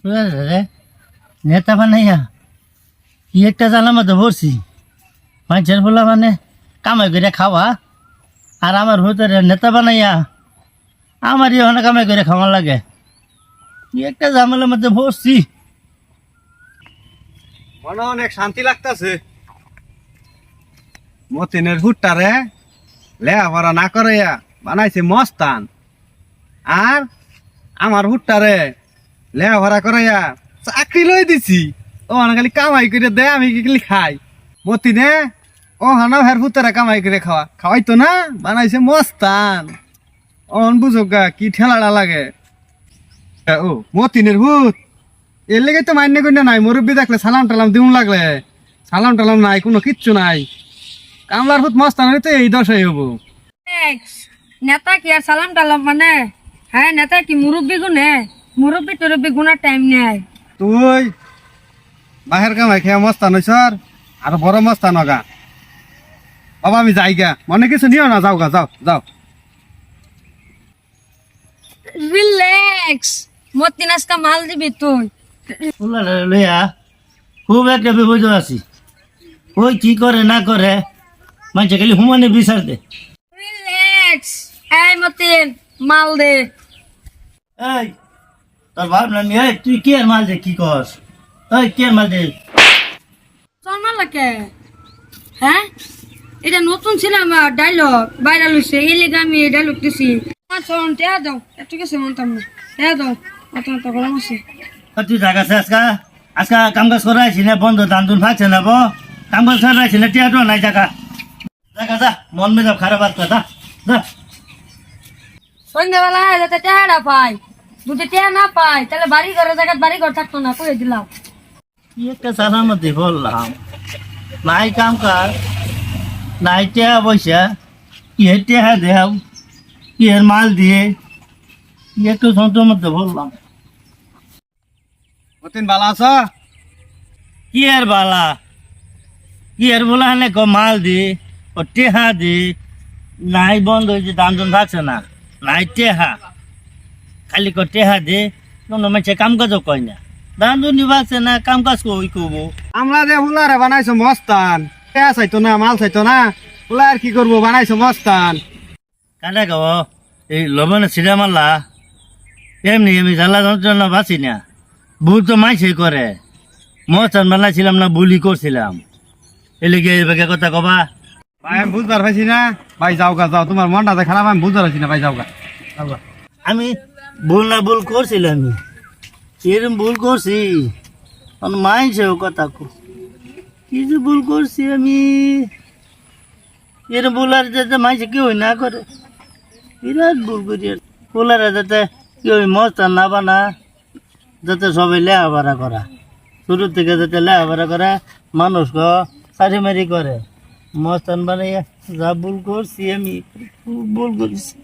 রে নেতা বানাইয়া কি একটা জ্বালার মধ্যে ভরছি মানুষের বলা মানে কামাই করে খাওয়া আর আমার ভিতরে নেতা বানাইয়া আমারই ওখানে কামাই করে খাওয়া লাগে কি একটা ঝামেলার মধ্যে ভরছি। মনে অনেক শান্তি লাগতেছে মতিনের হুট্টারে লেখাপড়া না করাইয়া বানাইছে মস্তান, আর আমার হুট্টারে লেখাপড়া করাইয়া চাকরি লই দিছি। ও খালি কামাই করে দে, আমি খালি খাই। মতিনে ও হানা হের হুতারে কামাই করে খাওয়াইতো না, বানাইছে মস্তান। অন বুঝোগা কি ঠেলাটা লাগে। ও মতিনের হুত এর লেগে তো মান্য করি নাই, মুরব্বী দেখলে সালাম টালাম দিউন লাগলে সালাম টালাম নাই, কোনো কিচ্ছু নাই। কামলার হুত মস্তান হইতে এই দশাই হবো। নেতা কি আর সালাম টালাম মানে? হ্যাঁ, নেতা কি মুরব্বী গুনে? মুরব্বী টুরব্বী গুনার টাইম নেই। তুই বাহের কামাই খেয়া মস্তান হইছ আর বড় মস্তান হগা। বাবা আমি যাই গা, মনে কিছু নিও না, যাও গা, যাও যাও। রিল্যাক্স, মতিন আজকা মাল দিবি তুই। লইয়া খুব একটা বিপদ আছি, ওই কি করে না করে মানুষে খালি হুমানে বিচার দে। রিল্যাক্স, এই মতিন মাল দে। এই তোর ভাবলাম তুই কে মাল দে, কি কস? ওই কে মাল দে? তোর মাল কে? হ্যাঁ, এটা নতুন ছিল আমার ডায়লগ, ভাইরাল হয়েছে, এই লেগে আমি এই ডায়লগ দিছি। চল টেয়া দাও, ঠিক আছে মনতাম না, টেয়া দাও, অত গরম আছে। তুই জায়গাছে আজকা কাম কাজ করাইছি না, বন্ধ ধান ধুন ফাঁকছে না, কাম কাজ করাইছি না, টিয়াটো নাই জায়গা জায়গা যা, মন মেজাব খারাপ আসছে, যা যা। সন্ধ্যাবেলা যাতে টেয়াটা পাই, যদি টেয়া না পাই তাহলে বাড়ি ঘরের জায়গায় বাড়ি ঘর থাকতো না, করে দিলাম। কি একটা চালার মধ্যে বললাম, নাই কাম কাজ নাই টেয়া পয়সা, কি টেহা দেও কি এর মাল দিয়ে কি একটু সন্তুর মধ্যে বললাম। মতিন বালা আছ? কি এর বালা কি এর বলা হানে মাল দি ও টেহা দি নাই, বন্ধ হয়েছে, দাম দাম থাকছে না, নাই টেহা, খালি টেহা দে, কোনো মানুষে কাম কাজও কয় না, দাম দুন নিবাসে না, কাম কাজ কই করবো। আমরা যে হুলারে বানাইছো মস্তান, টেয়া চাইতো না, মাল চাইতো না, হুলা আর কি করবো, বানাইছো মস্তান। কাঁদা গাও এই লবণে ছিঁড়া মারলা, এমনি আমি জ্বালা যন্ত্রণা বাঁচি না, ভুল তো মাইসে করে, মস্তান বানাইছিলাম না, বুলি করছিলাম, এলে গিয়ে এই কথা কবা। ভাই আমি বুঝবার পাইছি না, ভাই যাও গা, যাও, তোমার মনটা খারাপ, আমি বুঝবার পাইছি না, ভাই যাও গা, যাও গা। আমি ভুল না ভুল করছিলাম, আমি এরকম ভুল করছি, মাইছে কথা কি যে ভুল করছি আমি, এরকম ভুল আর যাতে মাইছে কেউ না করে, বিরাট ভুল করি। পোলারে যাতে কেউ মস্তান না বানা, যাতে সবাই লেখাপড়া করা, শুরু থেকে যাতে লেখাপড়া করে, মানুষকে সারি মারি করে, মস্তান বানাইয়া যা ভুল করছি আমি, খুব ভুল করেছি।